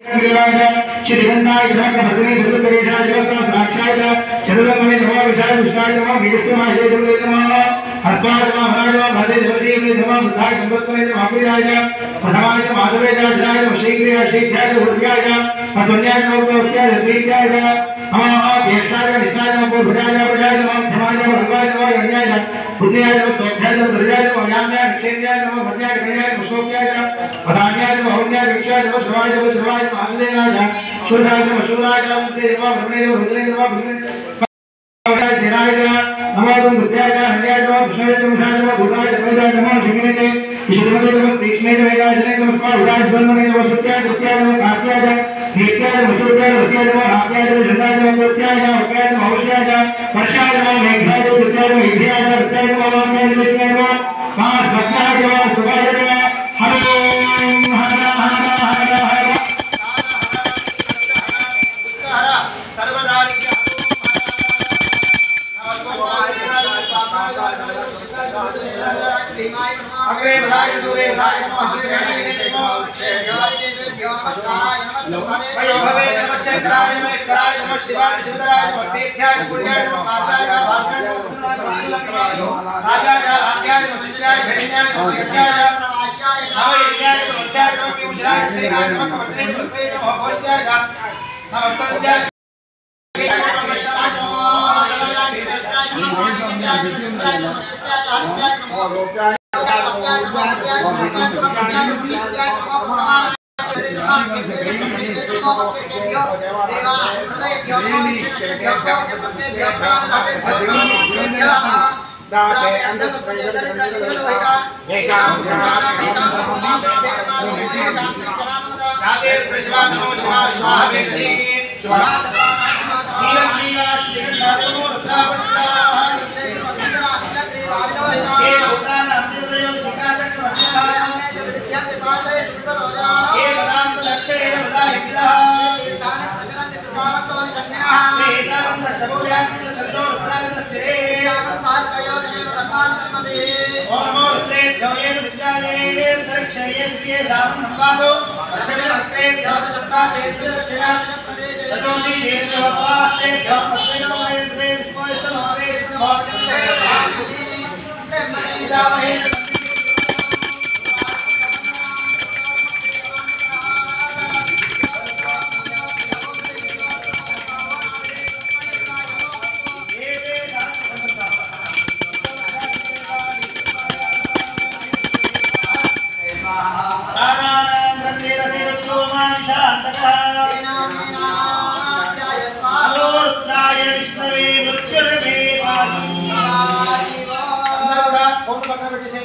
श्रीगंधाय नमः भगवते सुतरेशाय नमः साक्षाय शरणमय नमः विशाल विष्णाय नमः वीरस्माय नमः हस्ताय नमः हराय नमः भदे देवते नमः बुद्धाय संपत्तये नमः प्रियाय प्रथमाय माधवे जाय नमः शीघ्राय शीघ्राय भूर्याय असन्याय नमः भूर्याय दीर्घाय नमः ज्येष्ठाय निष्ठाय नमः भुजाय भुजाय नमः धमाय भगवाय नमः यज्ञाय पुण्याय नमः स्वाध्याय नमः धर्याय नमः याम्याय क्षेत्याय नमः भद्याय कन्याय नमः श्लोक्याय असान्याय नमः हौन्याय विक्षाय नमः शिवाय नमः शिवाय नमः आनंदेनाय शोधाय नमः शोधाय नमः नमः भगवते नमः रुद्राय नमः भगवते सेनाय नमः बुद्धाय हन्याय नमः कृष्णाय नमः नमः भूताय नमः नमः शिवने ईश्वरने नमः तीक्ष्णे वेदाय नमः स्वाहाय स्वर्णने नमः सत्याय सत्याय नमः कार्त्याय नित्याय नमः सूर्याय वस्याय नमः नात्याय नमः जन्नाय नमः प्रत्याय नमः वक्याय नमः अवश्याय वर्षाय नमः मेघाय नमः विद्याय नमः विद्याय नमः विद्याय नमः वाक्याय नमः विद्याय नमः पांच भक्ताय नमः सुभाय नमः हर ओम हर हर हर हर सर्वदारि अग्रे भलाय दूरे भलाय नमः भवे नमः शंकराय नमः ईश्वराय नमः शिवाय शिवराय नमः तीर्थाय पुण्याय नमः पार्थाय भाग्याय राजाय राध्याय नमः शिष्याय घटिन्याय नमः सत्याय नवयज्ञाय नमः मुख्याय नमः पीयूषाय क्षीराय नमः कमलने नमस्ते नमः घोष्याय नमस्ते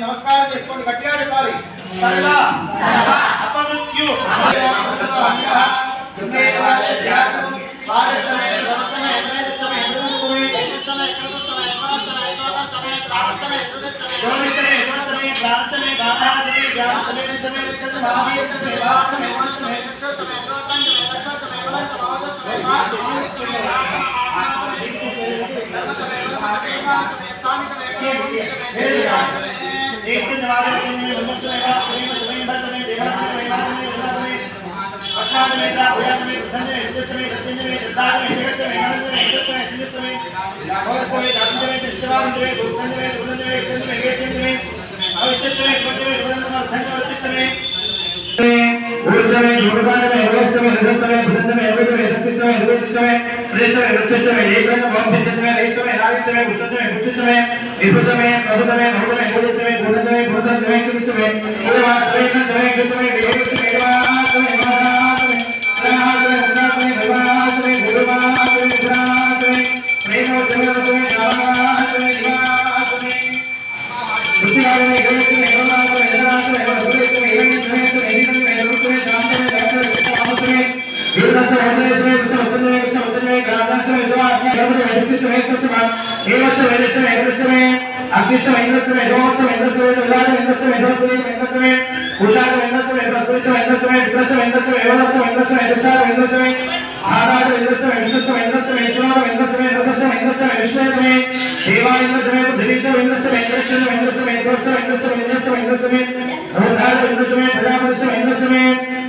नमस्कार చేసుకోండి గట్టిగా చెప్పాలి సర్వ సర్వ అపమృత్యు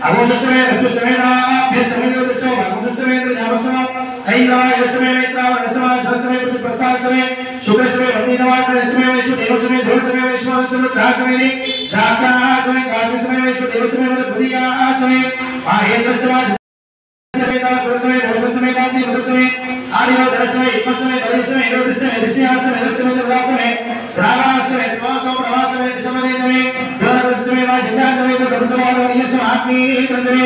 अगोचर ऐन्द्रवाय वैष्णवे मैत्रावाय वैष्णवाय सहस्रमे प्रतिप्रस्थासमे शुभस्मे वन्दीनवाय वैष्णवे वैष्णव देवस्मे ध्रुवस्मे वैष्णव वैष्णव राजमे राजासमे काजस्मे वैष्णव देवस्मे वदभुरियासमे आयेन्द्रस्मे समेता पुरुषमे भोजस्मे कांति पुरुषमे आर्यो धरस्मे इक्मस्मे धरिस्मे एरोदस्मे दृष्टियासमे दृष्टिमे दुर्गासमे रागासमे स्वासो प्रवासमे दिशमदेशमे धरस्मे वाजिदासमे धर्मसमाधमे यस्मे आत्मी क्रंदमे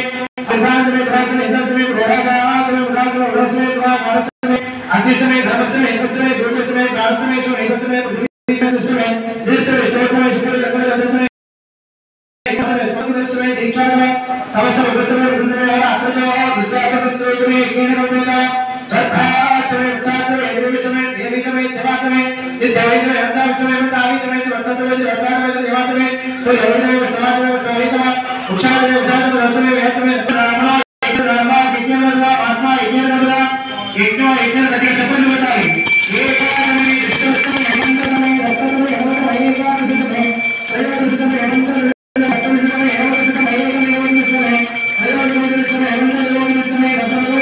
संधानमे प्रासमे दस्मे प्रोडागासमे उदासमे उदासमे द्वाकारस्मे अग्निस्मे धर्मस्मे इक्मस्मे दुर्गस्मे प्रासमे सुमेधस्मे पृथ्वीस्मे दृष्टमे स्तोत्रमे शुक्ल लग्न दस्मे एकस्मे स्वकुलस्मे दीक्षास्मे तवस्मे उदस्मे वृंदमे आत्मजो विद्यापतिस्मे केनकमेता दत्तास्मे उत्सास्मे एवमेस्मे देवीस्मे देवास्मे विद्यावेस्मे हंतास्मे हंताविस्मे वत्सस्मे वत्सास्मे देवास्मे तो यवेस्मे वत्सवास्मे वत्सवेतम उक्षास्मे उक्षास्मे रस्मे वेस्मे रामा रामा विज्ञानवा आत्मा विज्ञानवा यज्ञो यज्ञ गति सफल होता है एकादमे विश्वस्तमे अनंतमे रत्तमे अनंतमे एकादमे त्रयोदशमे अनंतमे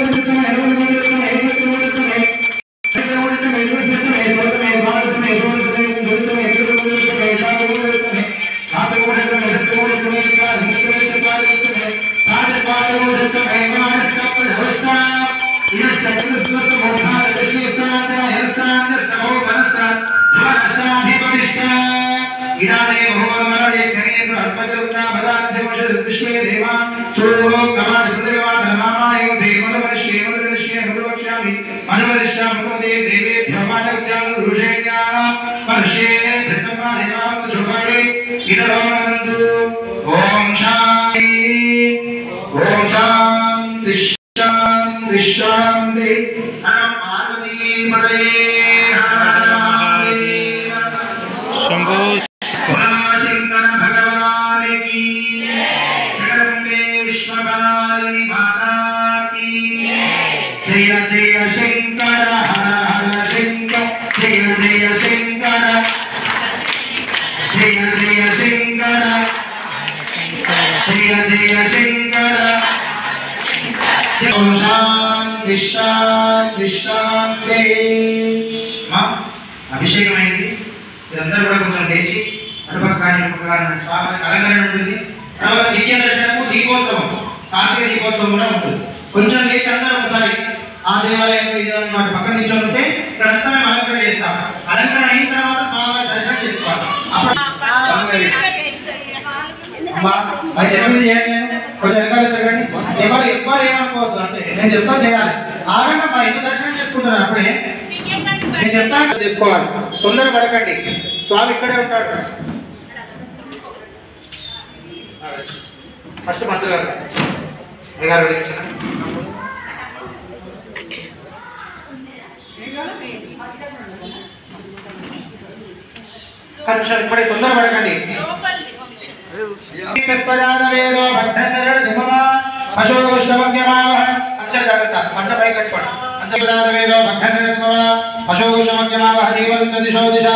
అభిషేకమైంది ఇదంతా కూడా కొంచెం లేచి అటుపక్కని స్వామి అలంకరణ ఉంటుంది. తర్వాత దివ్య దర్శనము దీపోత్సవం కార్తీక దీపోత్సవం కూడా ఉంటుంది. కొంచెం లేచి అందరూ ఒకసారి ఆ దేవాలయంలో ఇది అన్నమాట పక్కన నిల్చొని ఉంటే ఇక్కడంతా మేము అలంకరణ చేస్తాం. అలంకరణ అయిన తర్వాత స్వామివారి దర్శనం చేసుకోవాలి. అది చెప్పింది చేయండి. కొంచెం వెనకాల జరగండి. ఎవరు ఏమనుకోవద్దు అంతే. నేను చెప్తా చేయాలి. ఆగండి అమ్మా, ఎందుకు దర్శనం చేసుకుంటారు అప్పుడే నేను చెప్తా చేసుకోవాలి. తొందర పడకండి. స్వామి ఇక్కడే ఉంటాడు. ఫస్ట్ మంత్రి గారు గారు విളിంచిన కొంచెం ఇప్పుడే తొందర పడకండి. జాగ్రత్త పంచ పై కట్టుకోండి. పంచవేదో అశోకమగ్యమావహ జీవంత దిశో దిశ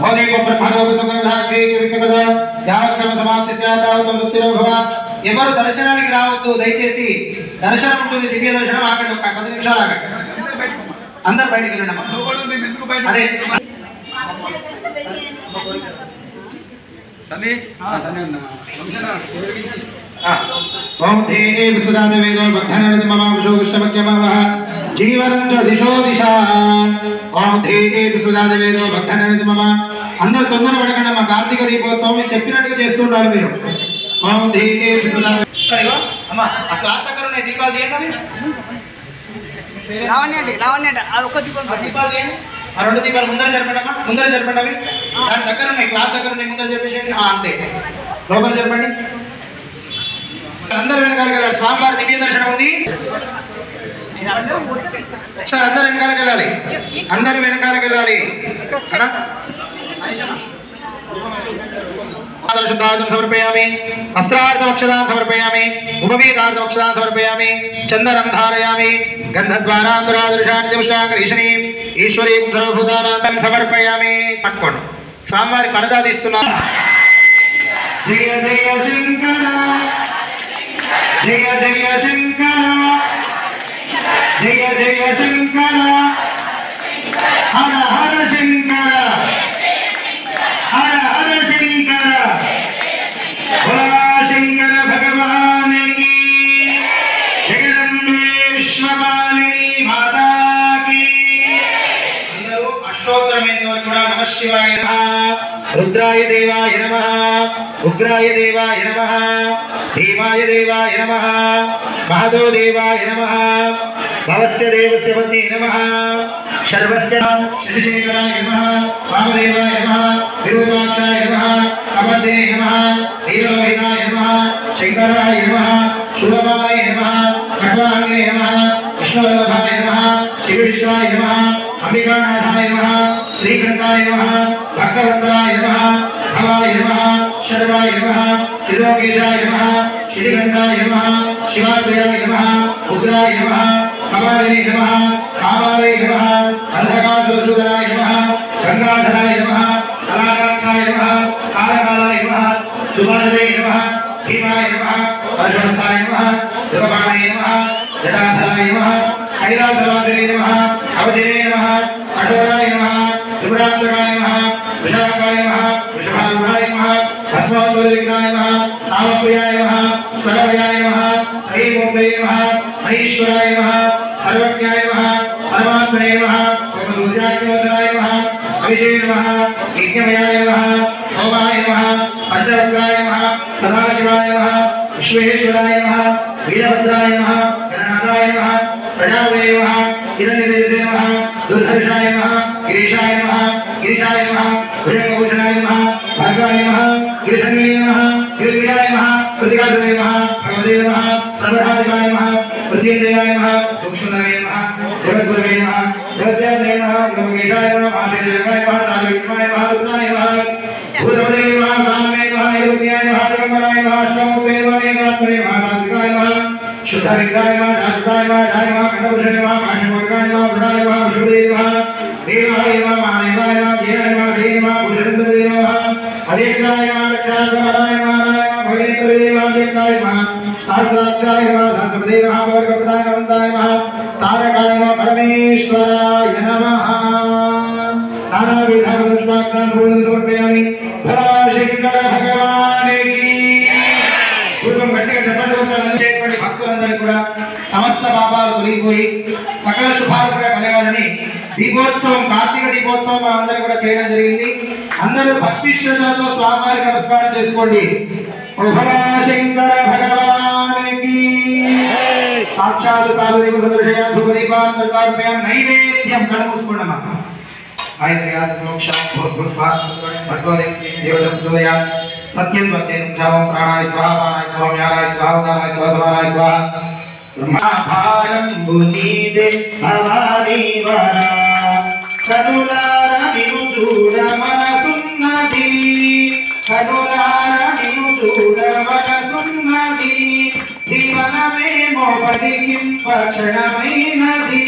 భౌతిక బ్రహ్మలోకసుగంధాక్షేకర్మ సమాప్తి స్యాతావతం సుస్థిరో భవ. ఎవరు దర్శనానికి రావద్దు దయచేసి. దర్శనం ఉంటుంది, దివ్య దర్శనం. ఆగండి, ఒక 10 నిమిషాలు ఆగండి. అందరు బయటికి వెళ్ళండి. అదే ఓం దేవే విసుదాదేవేదో భక్తనరతి మమాంశోకమగ్యమావహ జీవనం చ దిశో దిశ. ఓం దేవే విసుదాదేవేదో భక్తనరతి మమ. అందరూ తొందర పడకండి. మా కార్తీక దీపోత్సవం చెప్పినట్టుగా చేస్తుండాలి మీరు. ఓం దేవే విసుదాదే అమ్మా ఆ క్లాత్ దగ్గర ఉన్నాయి దీపాలు తీయండి. రావణ్యండి అది ఒక్క దీపం దీపాలు తీయండి. ఆ 2 దీపాలు ముందర జరపండి అమ్మా, ముందర జరపండి. అవి దాని దగ్గర ఉన్నాయి, క్లాత్ దగ్గర ఉన్నాయి, ముందర చెప్పేసేయండి. అంతే, లోపల జరపండి. అందరు వెనకాలకి వెళ్ళాలి. స్వామివారి దివ్య దర్శనం ఉంది. సార్ అందరు వెనకాలకి వెళ్ళాలి. అందరు వెనకాలకి వెళ్ళాలి. शुद्धार्थं समर्पयामि, वस्त्रार्थमक्षतां समर्पयामि, उपवीतार्थमक्षतां समर्पयामि, चन्दनं धारयामि, गन्धद्वारान्तरादृशान्तिमुष्टाङ्गरीशनीं ईश्वरीं सर्वभूतानां समर्पयामि. पट्कोंडि स्वामिवारि परदा तीस्तुन्नारु. जय जय शंकर, जय जय शंकर, जय जय शंकर. शिवाय नमः रुद्राय देवाय नमः उग्राय देवाय नमः भीमाय देवाय नमः महदो देवाय नमः भवस्य देवस्य पत्नी नमः शर्वस्य शशिशेखराय नमः वामदेवाय नमः विरूपाक्षाय नमः कमर्दे नमः नीललोहिताय नमः शंकराय नमः शूलपाय नमः खड्वांगे नमः विष्णुवल्लभाय नमः शिवविष्णाय नमः अंबिकानाथाय नमः श्रीकंठाय नमः भक्तवत्सलाय नमः भवाय नमः शर्वाय नमः त्रिलोकेशाय नमः श्रीकंठाय नमः शिवात्मयाय नमः उग्राय नमः कपालिने नमः कामालये नमः अंधकासुरसुदनाय नमः गंगाधराय नमः कलाकाक्षाय नमः कालकालाय नमः दुर्वादये नमः भीमाय नमः परशुस्ताय नमः योगपाणे नमः जटाधराय नमः कैलासवासिने नमः अवजिने नमः कठोराय नमः त्रिपुरान्तकाय नमः वृषभाय नमः वृषभारूढाय नमः भस्मोत्तरविघ्नाय नमः सामप्रियाय नमः स्वरभयाय नमः त्रयीमूर्तये नमः महेश्वराय नमः सर्वज्ञाय नमः परमात्मने नमः सोमसूर्याग्निहोत्राय नमः हविषे नमः यज्ञमयाय नमः सोमाय नमः पंचवक्राय नमः सदाशिवाय नमः विश्वेश्वराय नमः वीरभद्राय नमः गणनाथाय नमः प्रजापतये नमः हिरण्यदेशे नमः दुर्धर्षाय नमः गिरीशाय नमः गिरीशाय नमः भुजंगभूषणाय नमः भार्गवाय नमः गिरिधन्वने नमः गिरिप्रियाय नमः प्रतिकासवे नमः भगवते नमः प्रबोधादिकाय नमः प्रत्येन्द्रियाय नमः सूक्ष्मधर्मे नमः जगद्गुरवे नमः जगद्व्याप्तये नमः योगेशाय नमः महाशेषजगाय नमः साधुविष्णुवाय नमः रुद्राय नमः भूतपते नमः कामवे नमः योग्याय नमः जगन्मनाय नमः अष्टमुखे नमः एकात्मने नमः सात्विकाय नमः शुद्धविग्रहाय नमः जागृताय नमः जाय नमः खण्डभूषणे नमः काष्ठमोदकाय नमः वृणाय नमः विष्णुपते नमः देवाय नमः महादेवाय नमः जयाय नमः जय नमः भूषणपते नमः हरेन्द्राय नमः दक्षाध्वराय नमः भगवेन्द्रे नमः देवाय नमः सहस्राक्षाय नमः सहस्रपते नमः भगवत्प्रदाय नमः तारकाय नमः परमेश्वराय नमः नानाविधाः पुष्पाक्षान् समर्पयामि भराशंकर भगवान की పూర్వం గట్టిగా చెప్పండి చేసేటువంటి భక్తులందరికీ కూడా సమస్త పాపాలు తొలగిపోయి సకల శుభాలు కూడా కలగాలని దీపోత్సవం కార్తీక దీపోత్సవం అందరూ కూడా చేయడం జరిగింది. అందరూ భక్తి శ్రద్ధలతో స్వామివారికి నమస్కారం చేసుకోండి. భరాశంకర భగవాన్ కి సాక్షాత్ సార్వదేవ సదృశయా ధూపదీపాన్ దర్శయామి నైవేద్యం కళ్ళు మూసుకోండమ్మా. गायत्र्याद मोक्ष भूत स्वाहा भगवते देवजम जोया सत्यं वतेन जावं प्राणाय स्वाहा पानाय स्वाहा व्यानाय स्वाहा उदानाय स्वाहा समानाय स्वाहा महाभारं बुनीदे भवानी वरा कनुलारा निमुचूड मनसुन्नदी कनुलारा निमुचूड मनसुन्नदी जीवनमे मोपदिकिं पक्षणमैनदी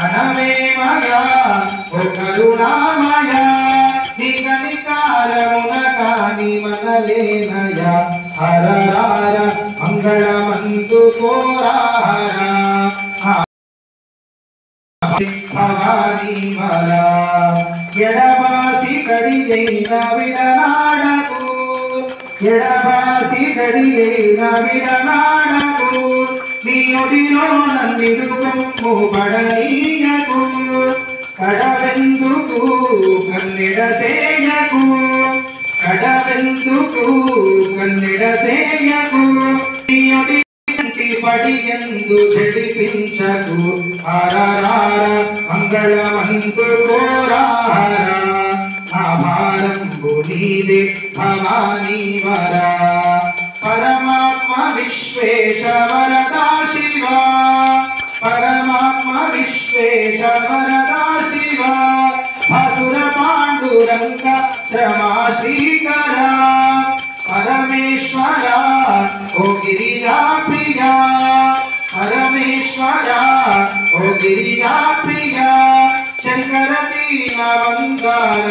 कनमे मगा ओ करुणामया निकनिकारमुनकानि मनलेनया हररार मंगलमंतु कोरारा भवानी मरा एडबासी कडियैन विडनाडकु एडबासी कडियैन विडनाडकु నీయుడిలో నన్నిడుకొమ్ము పడనీయకు కడవెందుకు కన్నెడసేయకు కడవెందుకు కన్నెడసేయకు నీయుడి పడియందు జడిపించకు హరరార మంగళమంతు కోరార ఆభారంబు నీదే భవానీ వరా परमात्मा विश्वेशवरदा शिवा परमात्मा विश्वेशवरदा शिवा असुर पांडुरंग क्षमा श्रीकरा परमेश्वरा ओ गिरिजा प्रिया परमेश्वरा ओ गिरिजा प्रिया शंकर दीनवंदर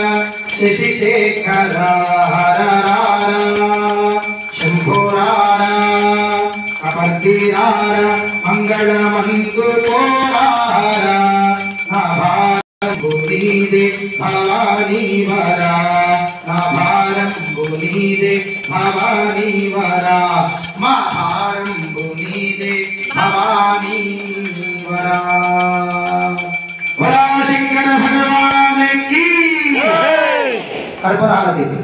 शशिशेखरा हररारा शंभोरारा कपर्दीरारा मंगलमंतु कोरारा नाभारं बुनीदे भवानी वरा नाभारं बुनीदे भवानी वरा महाभारं बुनीदे भवानी वरा। भोला शंकर भगवान की హారతి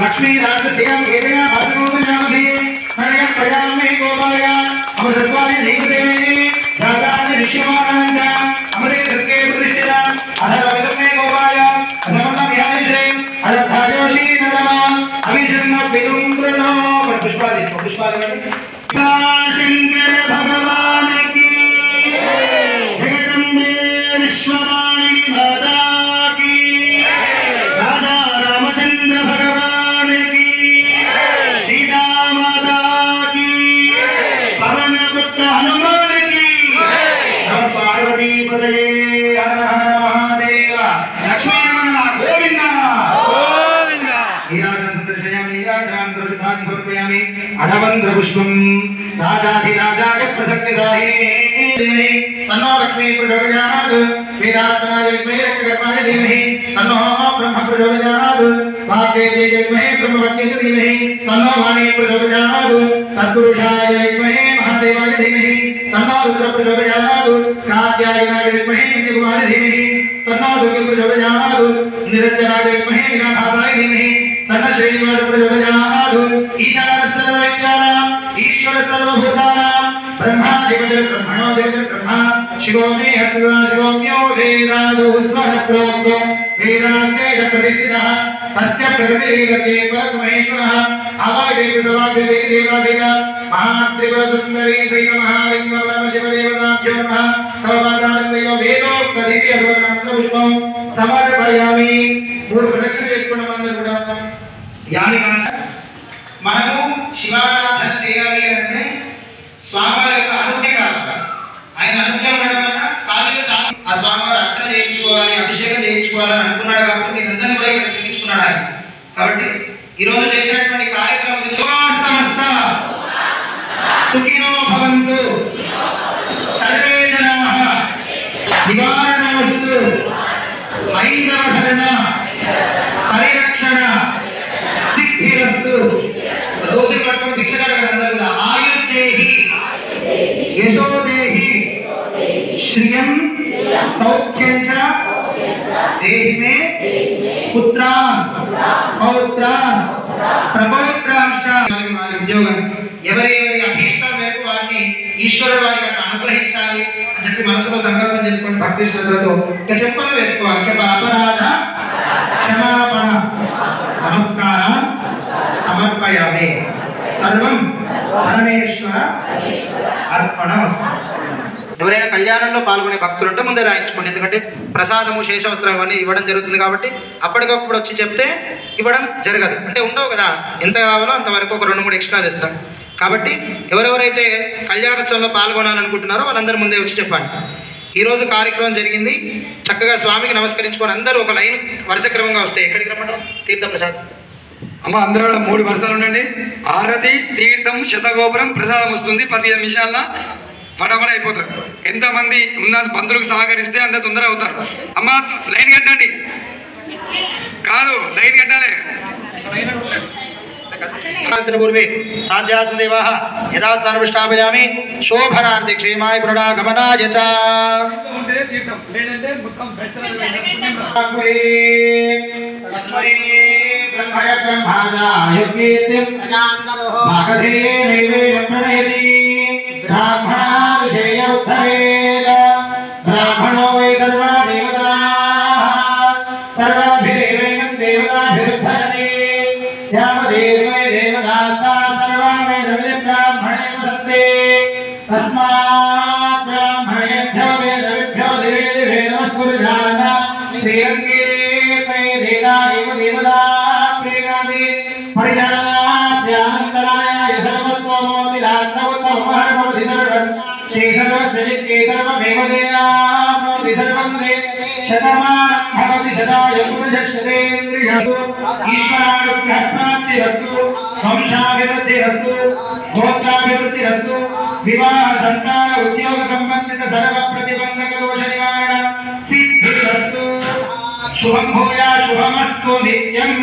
लक्ष्मी राजसिंह वेदना भागवतनामधि नरय प्रजामे गोपाय अमृतत्वाय देवदेवे जातानि ऋषिमानंद अमृते सत्ये प्रतिष्ठिता अधरविदमे गोपाय अधमन व्यानिश्रे अधभाजोषी नरमा अभिषन्न विदुम्ब्रनो पुष्पादि शंकर भगवान की जगदम्बे विश्ववाणी माता की राधा रामचंद्र भगवान हनुमान की पार्वती पदये हर हर महादेव लक्ष्मी रमण गोविंद गोविंद नीराजन संदर्शयामि नीराजन दर्शनानि समर्पयामि अधवन्द्र पुष्पं राजाधिराजाय प्रसक्तदाहिने तन्नो लक्ष्मी प्रचोदयात् वेदात्मनाय विद्महे रक्तकर्माय धीमहि तन्नो ब्रह्म प्रचोदयात् वाग्देव्यै विद्महे ब्रह्मवत्यै धीमहि तन्नो वाणी प्रचोदयात् तत्पुरुषाय विद्महे महादेवाय धीमहि तन्नो रुद्र प्रचोदयात् कात्यायनाय विद्महे विद्युमाय धीमहि तन्नो दुर्गे प्रचोदयात् निरंजनाय विद्महे निराधाराय धीमहि तन्नो श्रीनिवास प्रचोदयात् ईशान सर्वविद्यानां ईश्वर सर्वभूतानां ब्रह्माधिपतिर् ब्रह्मणो देवतिर् ब्रह्मा शिवो मे हस्ता शिवोऽम्यो वेदादो स्वः प्रोक्तो वेदान्ते च प्रतिष्ठितः तस्य प्रकृतिरेकस्य परमहेश्वरः आवादेव सर्वाभ्यो देवादेव महात्रिपुरसुन्दरी श्रीमहालिङ्ग परमशिवदेवताभ्यो नमः तवपादारङ्गयो वेदोक्तदिव्य सुवर्णमन्त्रपुष्पं समर्पयामि మూడు ప్రదక్షిణ చేసుకున్నాం అందరూ కూడా యాని కాంచ మనము శివారాధన చేయాలి అంటే స్వామివారి యొక్క అనుజ్ఞ కావాలి ఆయన అనుజ్ఞ ఉండడం వల్ల కాలిలో చాలా ఆ స్వామివారి అర్చన చేయించుకోవాలి అభిషేకం చేయించుకోవాలని అనుకున్నాడు కాబట్టి మీరందరినీ కూడా ఇక్కడ పిలిపించుకున్నాడు ఆయన కాబట్టి ఈరోజు చేసినటువంటి కార్యక్రమం సమస్త సుఖినో భవంతు సర్వే జనాః నివారణమస్తు హైందవ ధర్మ పరిరక్షణ సిద్ధిరస్తు దోషి పట్టుకుని భిక్షగాడు కూడా ఆయుర్దేహి యశోదేహి శ్రియం సౌఖ్యం చ దేహి మే పుత్రాన్ పౌత్రాన్ ప్రపౌత్రాంశ్చ ఉద్యోగం ఎవరి అభీష్టం మేరకు వారిని ఈశ్వరుడు వారికి అనుగ్రహించాలి అని చెప్పి మనసులో సంకల్పం చేసుకొని భక్తి శ్రద్ధలతో ఇక చెప్పలు వేసుకోవాలి చెప్ప అపరాధ క్షమాపణ నమస్కారం సమర్పయామి సర్వం పరమేశ్వర అర్పణమస్తు. ఎవరైనా కళ్యాణంలో పాల్గొనే భక్తులు ఉంటే ముందే రాయించుకోండి, ఎందుకంటే ప్రసాదము శేషవస్త్రం ఇవన్నీ ఇవ్వడం జరుగుతుంది కాబట్టి అప్పటికప్పుడు వచ్చి చెప్తే ఇవ్వడం జరగదు. అంటే ఉండవు కదా, ఎంత కావాలో అంతవరకు ఒక 2-3 ఎక్స్ట్రా తెస్తాం. కాబట్టి ఎవరెవరైతే కళ్యాణోత్సవంలో పాల్గొనాలనుకుంటున్నారో వాళ్ళందరూ ముందే వచ్చి చెప్పండి. ఈరోజు కార్యక్రమం జరిగింది, చక్కగా స్వామికి నమస్కరించుకొని అందరూ ఒక లైన్ వరుస క్రమంగా వస్తాయి. ఎక్కడికి రమ్మంటారు? తీర్థప్రసాద్ అమ్మ అందరూ 3 వరుసలు ఉండండి. ఆరతి, తీర్థం, శతగోపురం, ప్రసాదం వస్తుంది. 15 నిమిషాల పడబడ అయిపోతారు. ఎంతమంది ఉన్న బంధువులకు సహకరిస్తే అంత తొందర అవుతారు. అమ్మ లైన్ కట్టండి, కాదు లైన్ కట్టాలి. पूर्वे साध्यासदेवाः यदा स्थानपृष्ठापयामि शोभनार्थे क्षेमाय पुनरागमनाय च तस्मै ब्रह्मय ब्रह्माजायुर्कीर्तिं भागधे नैवेद्यं प्रणयति ब्राह्मणाभिषेय उत्थरेत् ब्राह्मणो वै सर्वा देवताः सर्वाभिरेवैनं देवताभिरुद्धरति यावदेवै देवदास्ता सर्वामे ब्राह्मणे वसन्ते तस्मात् ब्राह्मणेभ्यो वेदविभ्यो दिवे दिवे नमस्कुर्यान् श्रीरङ्गे तै देवादेव देवता प्रीणामि परिजात्यानन्तराय सर्वस्वमोदिरात्रवत्तमहर्मोधि सर्वं श्री सर्वस्वजित्ये सर्वमेव देवाप्नोति सर्वं ते शतमानं भवति शताय पुरुषश्चतेन्द्रिय ఈశ్వరానుగ్రహ ప్రాప్తిరస్తు వంశాభివృద్ధిరస్తు గోత్రాభివృద్ధిరస్తు వివాహ సంతాన ఉద్యోగ సంబంధిత సర్వ ప్రతిబంధక దోష నివారణ సిద్ధిరస్తు శుభం భూయా శుభమస్తు నిత్యం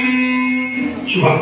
శుభం